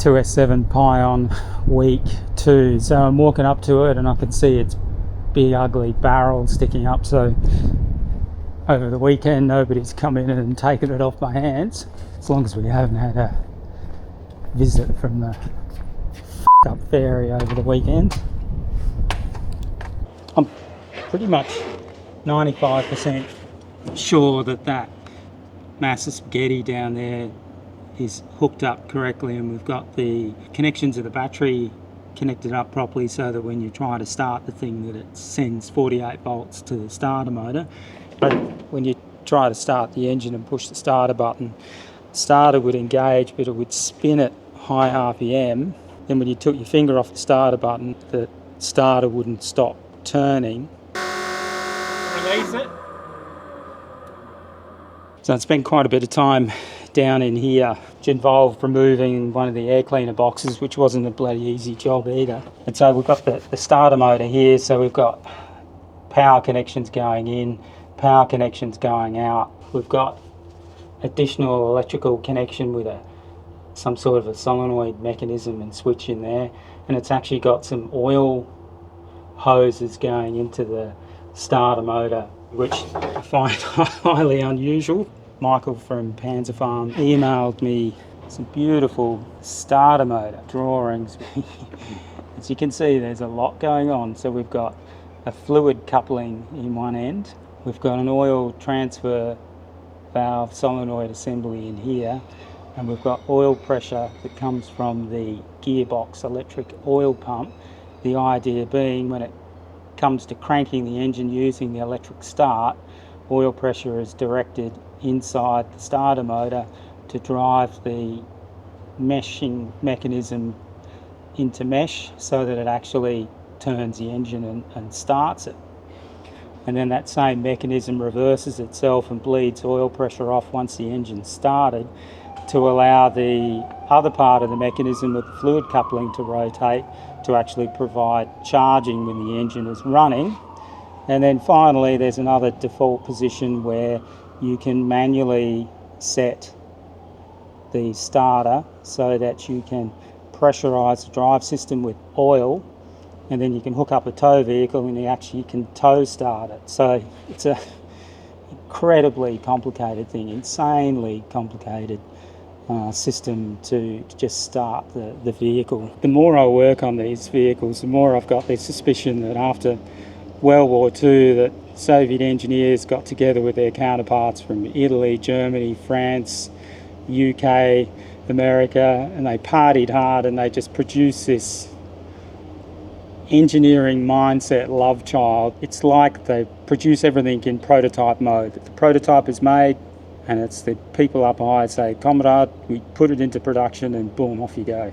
2S7 Pion week 2. So I'm walking up to it and I can see its big ugly barrel sticking up. So over the weekend nobody's come in and taken it off my hands, as long as we haven't had a visit from the up fairy over the weekend. I'm pretty much 95% sure that that mass of spaghetti down there is hooked up correctly, and we've got the connections of the battery connected up properly so that when you try to start the thing that it sends 48 volts to the starter motor. But when you try to start the engine and push the starter button, the starter would engage but it would spin at high RPM. Then when you took your finger off the starter button, the starter wouldn't stop turning. Release it. So I spent quite a bit of time down in here, which involved removing one of the air cleaner boxes, which wasn't a bloody easy job either. And so we've got the starter motor here, so we've got power connections going in, power connections going out. We've got additional electrical connection with some sort of a solenoid mechanism and switch in there, and it's actually got some oil hoses going into the starter motor, which I find highly unusual. Michael from Panzer Farm emailed me some beautiful starter motor drawings. As you can see, there's a lot going on. So we've got a fluid coupling in one end, we've got an oil transfer valve solenoid assembly in here, and we've got oil pressure that comes from the gearbox electric oil pump. The idea being, when it comes to cranking the engine using the electric start, oil pressure is directed inside the starter motor to drive the meshing mechanism into mesh so that it actually turns the engine and starts it. And then that same mechanism reverses itself and bleeds oil pressure off once the engine's started, to allow the other part of the mechanism with the fluid coupling to rotate to actually provide charging when the engine is running. And then finally there's another default position where you can manually set the starter so that you can pressurize the drive system with oil, and then you can hook up a tow vehicle and you actually can tow start it. So it's a incredibly complicated thing, insanely complicated system to just start the vehicle. The more I work on these vehicles, the more I've got this suspicion that after World War II, that Soviet engineers got together with their counterparts from Italy, Germany, France, UK, America, and they partied hard and they just produced this engineering mindset love child. It's like they produce everything in prototype mode. The prototype is made and it's the people up high say, "Comrade, we put it into production," and boom, off you go.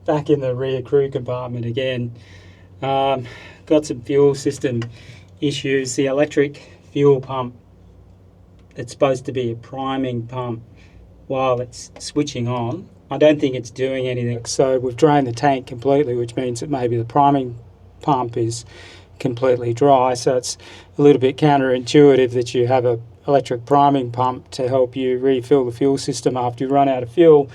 Back in the rear crew compartment again. Got some fuel system issues. The electric fuel pump, it's supposed to be a priming pump while it's switching on. I don't think it's doing anything. So we've drained the tank completely, which means that maybe the priming pump is completely dry. So it's a little bit counterintuitive that you have a electric priming pump to help you refill the fuel system after you run out of fuel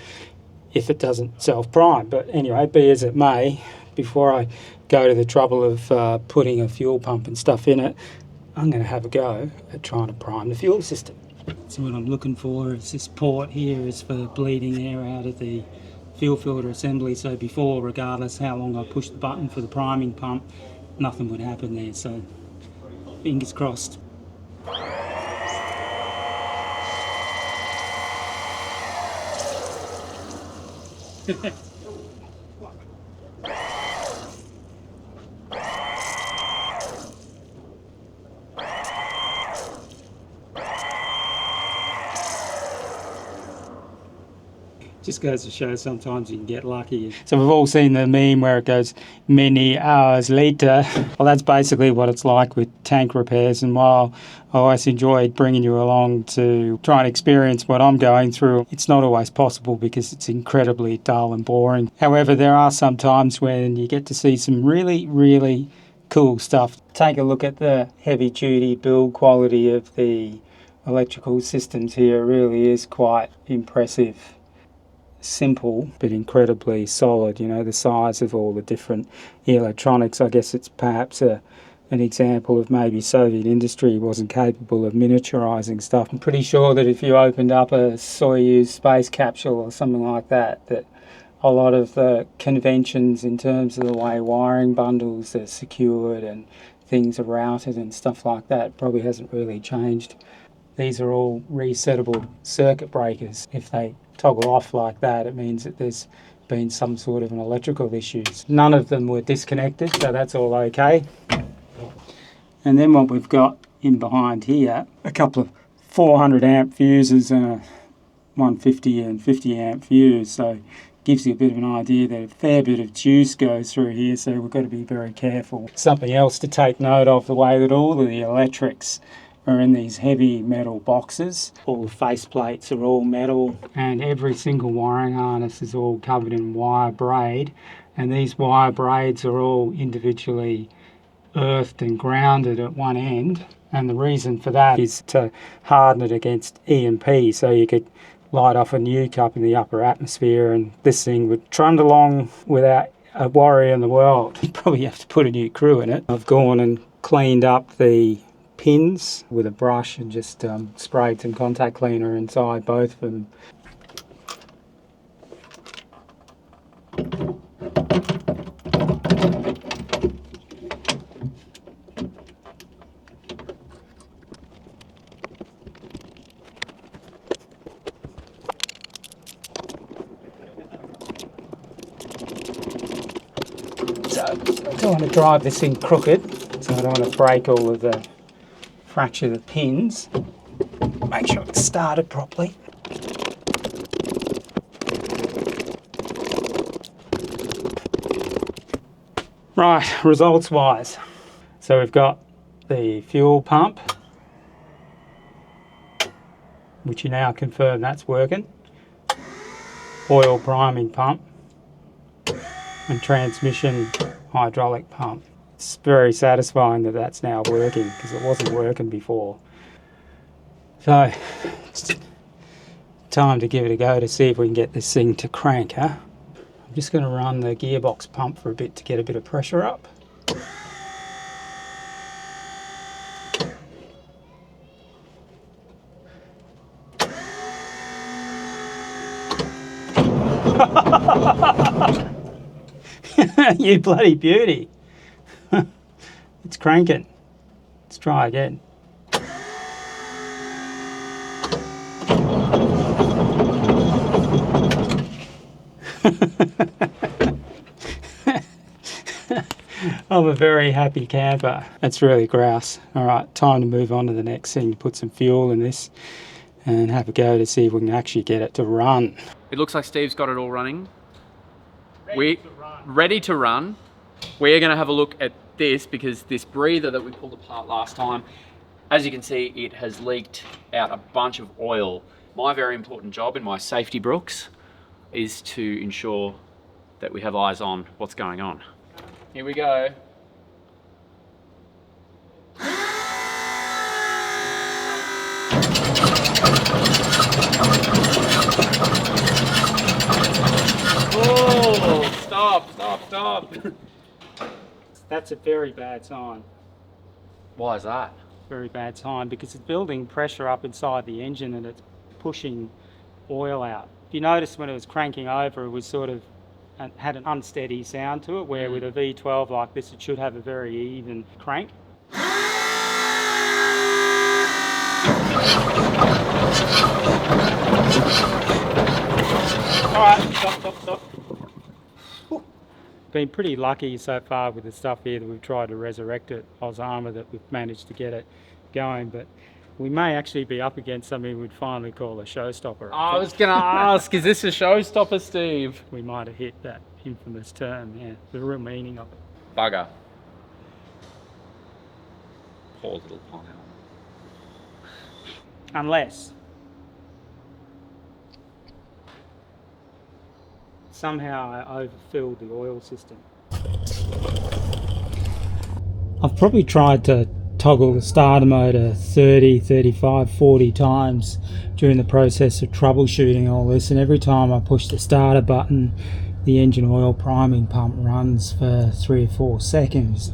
if it doesn't self-prime. But anyway, be as it may, before I go to the trouble of putting a fuel pump and stuff in it, I'm going to have a go at trying to prime the fuel system. So what I'm looking for is this port here is for bleeding air out of the fuel filter assembly. So before, regardless how long I push the button for the priming pump, nothing would happen there. So fingers crossed. Just goes to show sometimes you can get lucky. So we've all seen the meme where it goes many hours later. Well, that's basically what it's like with tank repairs. And while I always enjoyed bringing you along to try and experience what I'm going through, it's not always possible because it's incredibly dull and boring. However, there are some times when you get to see some really, really cool stuff. Take a look at the heavy duty build quality of the electrical systems here. It really is quite impressive. Simple but incredibly solid. You know, the size of all the different electronics. I guess it's perhaps an example of maybe Soviet industry wasn't capable of miniaturizing stuff. I'm pretty sure that if you opened up a Soyuz space capsule or something like that, that a lot of the conventions in terms of the way wiring bundles are secured and things are routed and stuff like that probably hasn't really changed. These are all resettable circuit breakers. If they toggle off like that, it means that there's been some sort of an electrical issues. None of them were disconnected, so that's all okay. And then what we've got in behind here, a couple of 400 amp fuses and a 150 and 50 amp fuse, so gives you a bit of an idea that a fair bit of juice goes through here, so we've got to be very careful. Something else to take note of, the way that all of the electrics are in these heavy metal boxes. All the face plates are all metal and every single wiring harness is all covered in wire braid, and these wire braids are all individually earthed and grounded at one end, and the reason for that is to harden it against EMP, so you could light off a nuke up in the upper atmosphere and this thing would trundle along without a worry in the world. You'd probably have to put a new crew in it. I've gone and cleaned up the pins with a brush and just sprayed some contact cleaner inside both of them. So I don't want to drive this thing crooked, so I don't want to break all of the fracture the pins. Make sure it's started properly. Right, results wise. So we've got the fuel pump, which you now confirm that's working. Oil priming pump and transmission hydraulic pump. It's very satisfying that that's now working because it wasn't working before. So it's time to give it a go to see if we can get this thing to crank, huh? I'm just going to run the gearbox pump for a bit to get a bit of pressure up. You bloody beauty. It's cranking. Let's try again. I'm a very happy camper. That's really grouse. All right, time to move on to the next thing. Put some fuel in this and have a go to see if we can actually get it to run. It looks like Steve's got it all running. Ready to run. We're going to have a look at this because this breather that we pulled apart last time, as you can see, it has leaked out a bunch of oil. My very important job in my safety brooks is to ensure that we have eyes on what's going on. Here we go. Oh, stop. That's a very bad sign. Why is that? Very bad sign because it's building pressure up inside the engine and it's pushing oil out. If you notice when it was cranking over, it was sort of had an unsteady sound to it, where with a V12 like this, it should have a very even crank. Alright, stop. Been pretty lucky so far with the stuff here that we've tried to resurrect at AusArmour that we've managed to get it going, but We may actually be up against something we'd finally call a showstopper. I was going to ask, is this a showstopper, Steve? We might have hit that infamous term, yeah, the real meaning of it. Bugger. Poor little Pion. Unless somehow I overfilled the oil system. I've probably tried to toggle the starter motor 30, 35, 40 times during the process of troubleshooting all this, and every time I push the starter button the engine oil priming pump runs for 3 or 4 seconds,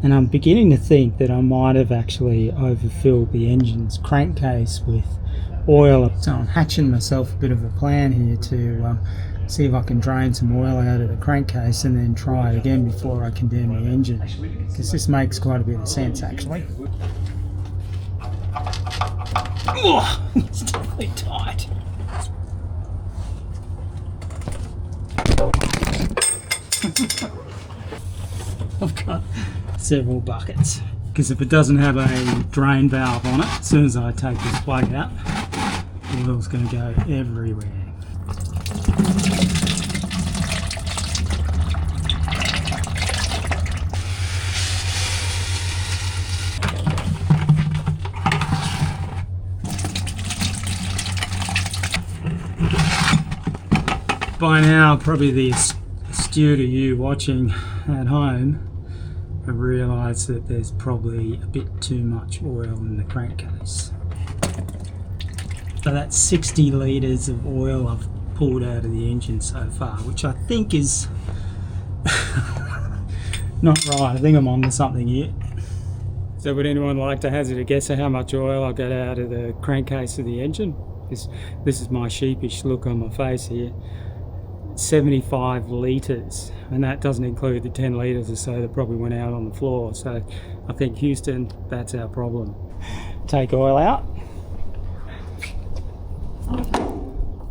and I'm beginning to think that I might have actually overfilled the engine's crankcase with oil. So I'm hatching myself a bit of a plan here to see if I can drain some oil out of the crankcase and then try it again before I condemn the engine, because this makes quite a bit of sense actually. Oh, it's definitely tight. I've got several buckets, because if it doesn't have a drain valve on it, as soon as I take this plug out, the oil's going to go everywhere. By now, probably the astute of you watching at home have realised that there's probably a bit too much oil in the crankcase. So that's 60 litres of oil I've pulled out of the engine so far, which I think is not right. I think I'm on to something here. So would anyone like to hazard a guess at how much oil I got out of the crankcase of the engine? This is my sheepish look on my face here. 75 litres, and that doesn't include the 10 litres or so that probably went out on the floor. So I think, Houston, that's our problem. Take oil out,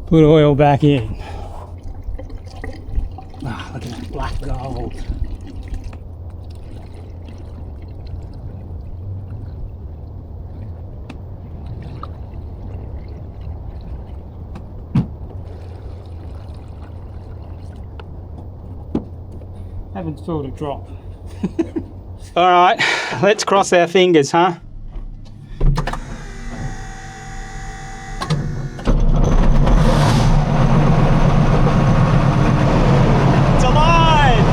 put oil back in. Ah, look at that black gold. Haven't filled a drop. All right, let's cross our fingers, huh? It's alive!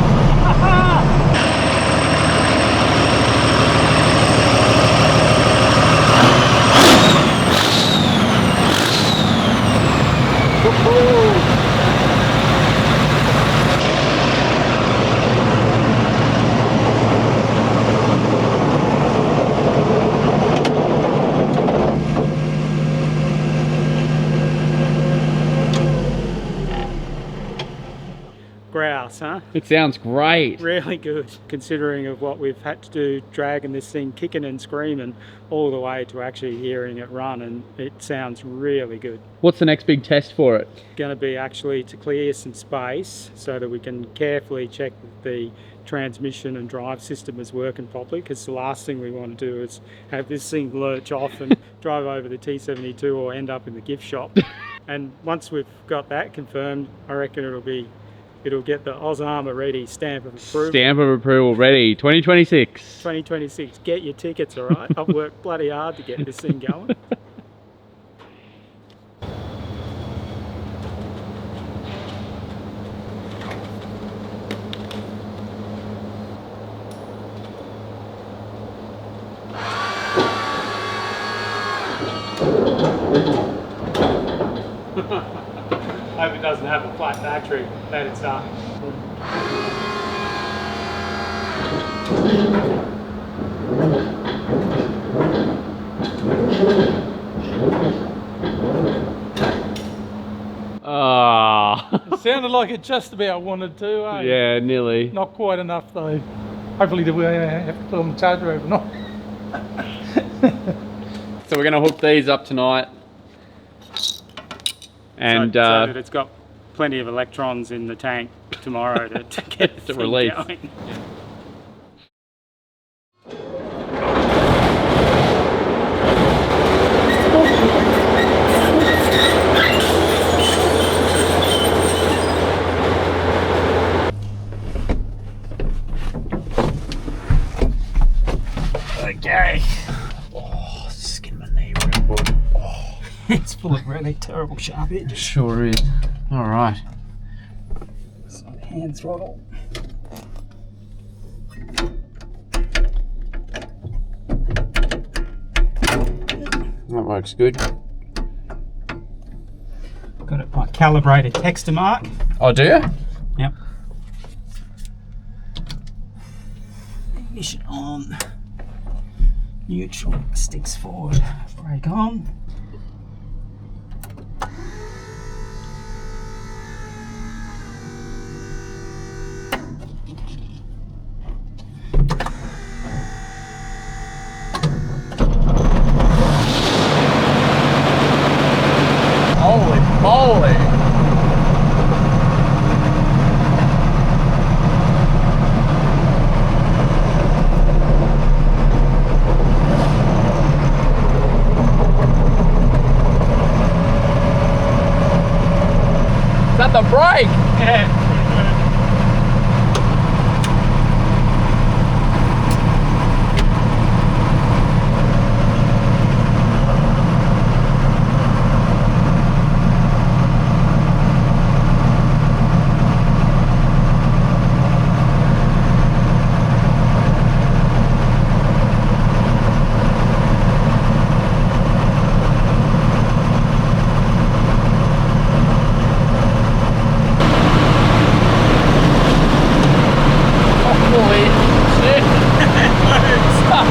Grouse, huh? It sounds great. Really good, considering of what we've had to do, dragging this thing kicking and screaming all the way to actually hearing it run, and it sounds really good. What's the next big test for it? Going to be actually to clear some space so that we can carefully check that the transmission and drive system is working properly, because the last thing we want to do is have this thing lurch off and drive over the T72 or end up in the gift shop. And once we've got that confirmed, I reckon it'll get the AusArmour ready stamp of approval. Stamp of approval ready, 2026. 2026, get your tickets, all right? I've worked bloody hard to get this thing going. Hope it doesn't have a flat battery that it's up. Ah. It sounded like it just about wanted to, eh? Yeah, nearly. Not quite enough though. Hopefully we have to put on the charger overnight. So we're going to hook these up tonight. And so that it's got plenty of electrons in the tank tomorrow to get to it release. Going. Okay. Oh, skin my knee real good. Oh. It's full of really terrible sharp edges. Sure is. All right. So hand throttle. That works good. Got it by calibrated texture mark. Oh, do you? Yep. Ignition on. Neutral, sticks forward. Brake on. Holy moly! Is that the brake? Yeah. Holy shit! Shit!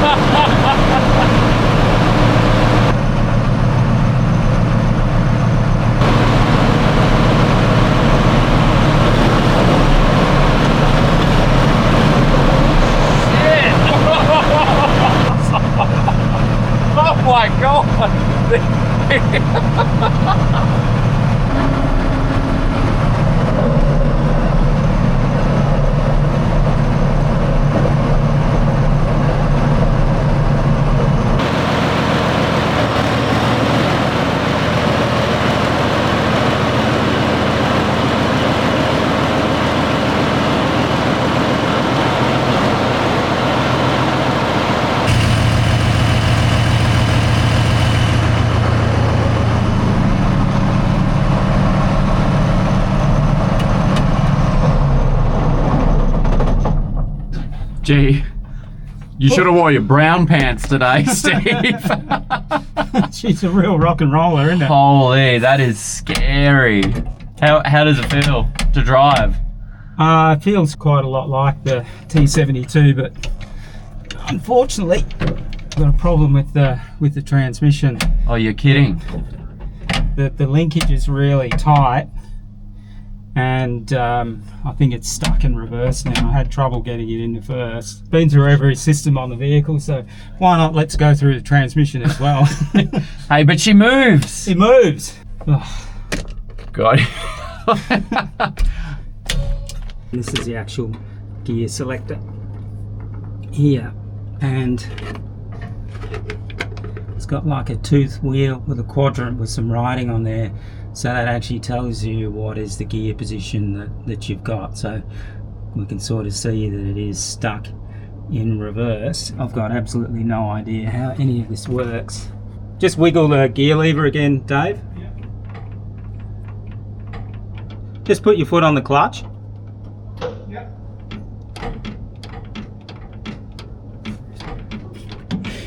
Oh my god! Gee, you should have wore your brown pants today, Steve. She's a real rock and roller, isn't it? Holy, that is scary. How does it feel to drive? It feels quite a lot like the T72, but unfortunately, I've got a problem with the transmission. Oh, you're kidding. The linkage is really tight, and I think it's stuck in reverse now. I had trouble getting it into first. Been through every system on the vehicle, so why not let's go through the transmission as well. Hey, but she moves. It moves. Oh, God. this is the actual gear selector here, and it's got like a tooth wheel with a quadrant with some writing on there, so that actually tells you what is the gear position that you've got. So we can sort of see that it is stuck in reverse. I've got absolutely no idea how any of this works. Just wiggle the gear lever again, Dave. Yeah. Just put your foot on the clutch. Yeah.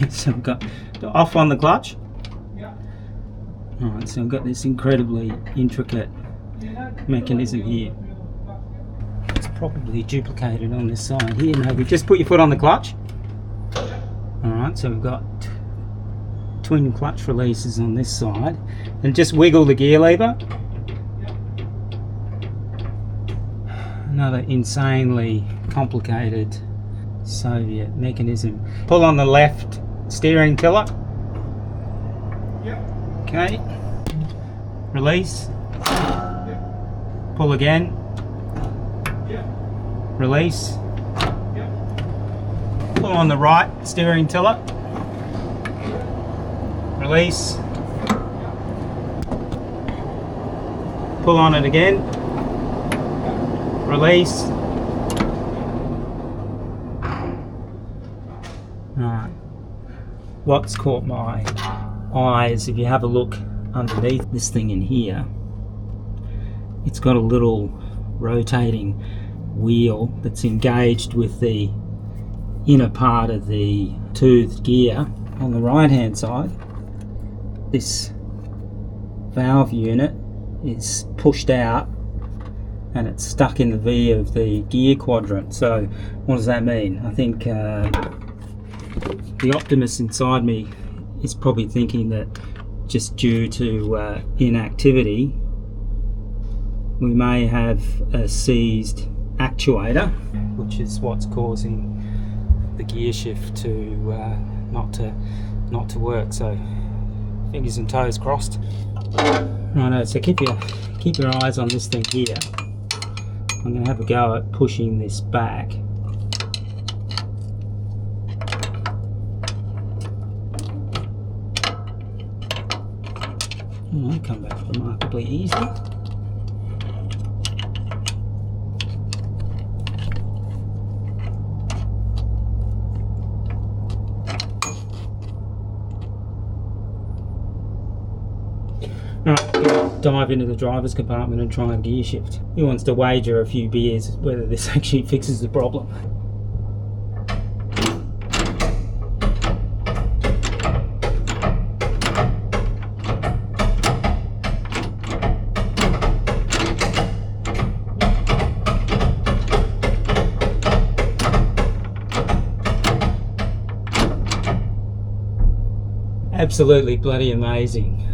So we've got off on the clutch. Yeah. Alright, so we've got this incredibly intricate mechanism here. It's probably duplicated on this side here. Maybe just put your foot on the clutch. Alright, so we've got twin clutch releases on this side, and just wiggle the gear lever. Another insanely complicated Soviet mechanism. Pull on the left steering tiller. Yep. Okay. Release. Yep. Pull again. Yep. Release. Yep. Pull on the right steering tiller. Release. Pull on it again. Release. Alright. what's caught my eye is if you have a look underneath this thing in here, it's got a little rotating wheel that's engaged with the inner part of the toothed gear. On the right hand side, this valve unit is pushed out and it's stuck in the V of the gear quadrant. So what does that mean? I think the optimist inside me is probably thinking that just due to inactivity, we may have a seized actuator, which is what's causing the gear shift to not to work. So fingers and toes crossed. Righto, so keep your eyes on this thing here. I'm going to have a go at pushing this back. Oh, that come back remarkably easy. Alright, dive into the driver's compartment and try and gear shift. He wants to wager a few beers whether this actually fixes the problem. Absolutely bloody amazing.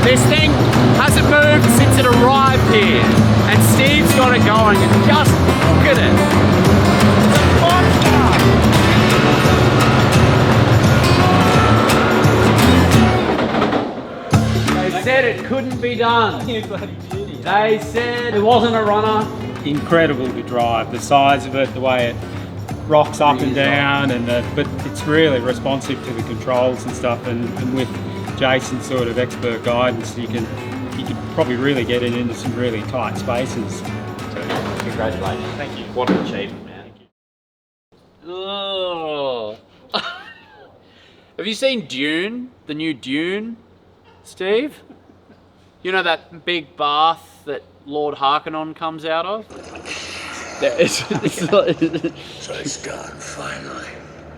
This thing hasn't moved since it arrived here, and Steve's got it going, and just look at it. It's a monster! They said it couldn't be done. They said it wasn't a runner. Incredible to drive, the size of it, the way it rocks up and down, and but it's really responsive to the controls and stuff, and with Jason's sort of expert guidance, you can probably really get it into some really tight spaces. So, congratulations. Thank you. What an achievement, man. Oh. Have you seen Dune? The new Dune, Steve? You know that big bath that Lord Harkonnen comes out of? So it's gone finally.